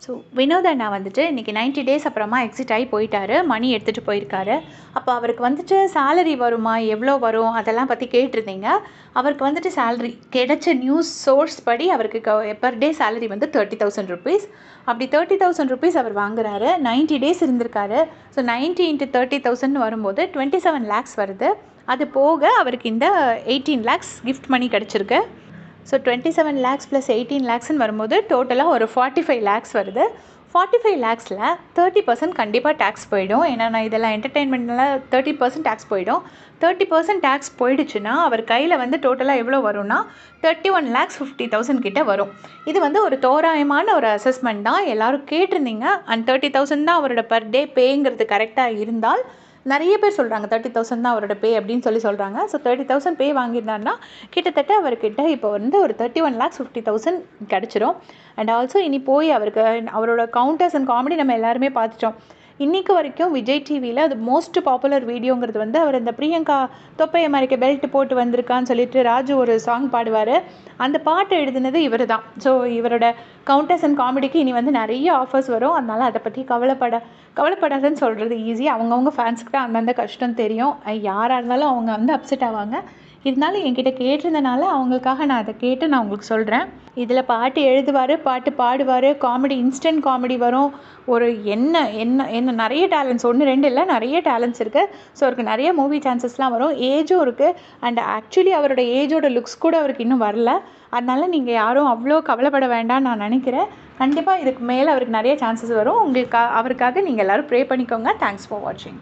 So Vinod அண்ணா வந்துட்டு இன்றைக்கி 90 days அப்புறமா எக்ஸிட் ஆகி போயிட்டாரு. மணி எடுத்துகிட்டு போயிருக்காரு. அப்போ அவருக்கு வந்துட்டு சேலரி வருமா, எவ்வளோ வரும், அதெல்லாம் பற்றி கேட்டிருந்தீங்க. அவருக்கு வந்துட்டு சேலரி கிடைச்ச நியூஸ் சோர்ஸ் படி அவருக்கு பெர் டே சேலரி வந்து 30,000 ருபீஸ். அப்படி 30,000 ருபீஸ் அவர் வாங்குறாரு. 90 டேஸ் இருந்திருக்காரு. ஸோ 90 × 30,000 வரும்போது 27 lakhs வருது. அது போக அவருக்கு இந்த 18 lakhs கிஃப்ட் மணி கிடச்சிருக்கு. ஸோ 27 lakhs + 18 lakhsன்னு வரும்போது டோட்டலாக ஒரு 45 lakhs வருது. 45 lakhஸில் 30% கண்டிப்பாக டேக்ஸ் போயிடும். ஏன்னா நான் இதெல்லாம் என்டர்டெயின்மெண்ட்டில் 30% டேக்ஸ் போயிடும். 30% டேக்ஸ் போயிடுச்சுன்னா அவர் கையில் வந்து டோட்டலாக எவ்வளோ வரும்னா 31,50,000 கிட்ட வரும். இது வந்து ஒரு தோராயமான ஒரு அசஸ்மெண்ட் தான். எல்லோரும் கேட்டிருந்தீங்க. அண்ட் 30,000 தான் அவரோட பர் டே பேங்கிறது கரெக்டாக இருந்தால் நிறைய பேர் சொல்கிறாங்க 30,000 தான் அவரோட பே அப்படின்னு சொல்கிறாங்க. ஸோ 30,000 பே வாங்கியிருந்தாருன்னா கிட்டத்தட்ட அவர்கிட்ட இப்போ வந்து ஒரு 31,50,000 கிடச்சிரும். அண்ட் ஆல்சோ இனி போய் அவரோட கவுண்டர்ஸ் அண்ட் காமெடி நம்ம எல்லாருமே பார்த்துட்டோம். இன்றைக்கு வரைக்கும் விஜய் டிவியில் அது மோஸ்ட் பாப்புலர் வீடியோங்கிறது வந்து அவர் இந்த பிரியங்கா தொப்பைய மறைக்க பெல்ட் போட்டு வந்திருக்கான்னு சொல்லிட்டு ராஜு ஒரு சாங் பாடுவார். அந்த பாட்டு எழுதுனது இவர் தான். ஸோ இவரோட கவுண்டர்ஸ் அண்ட் காமெடிக்கு இனி வந்து நிறைய ஆஃபர்ஸ் வரும். அதனால் அதை பற்றி கவலைப்படாதுன்னு சொல்கிறது ஈஸி. அவங்கவுங்க ஃபேன்ஸுக்கு தான் அந்தந்த கஷ்டம் தெரியும். யாராக இருந்தாலும் அவங்க வந்து அப்செட் ஆவாங்க. இருந்தாலும் என்கிட்ட கேட்டிருந்தனால அவங்களுக்காக நான் அதை கேட்டு நான் உங்களுக்கு சொல்கிறேன். இதில் பாட்டு எழுதுவார், பாட்டு பாடுவார், காமெடி இன்ஸ்டன்ட் காமெடி வரும். ஒரு என்ன நிறைய டேலண்ட்ஸ் 1 2 இல்லை, நிறைய டேலண்ட்ஸ் இருக்குது. ஸோ அவருக்கு நிறைய மூவி சான்சஸ்லாம் வரும். ஏஜும் இருக்குது. அண்ட் ஆக்சுவலி அவரோட ஏஜோட லுக்ஸ் கூட அவருக்கு இன்னும் வரல. அதனால் நீங்கள் யாரும் அவ்வளோ கவலைப்பட வேண்டாம்னு நான் நினைக்கிறேன். கண்டிப்பாக இதுக்கு மேலே அவருக்கு நிறைய சான்சஸ் வரும். அவருக்காக நீங்கள் எல்லோரும் ப்ரே பண்ணிக்கோங்க. தேங்க்ஸ் ஃபார் வாட்சிங்.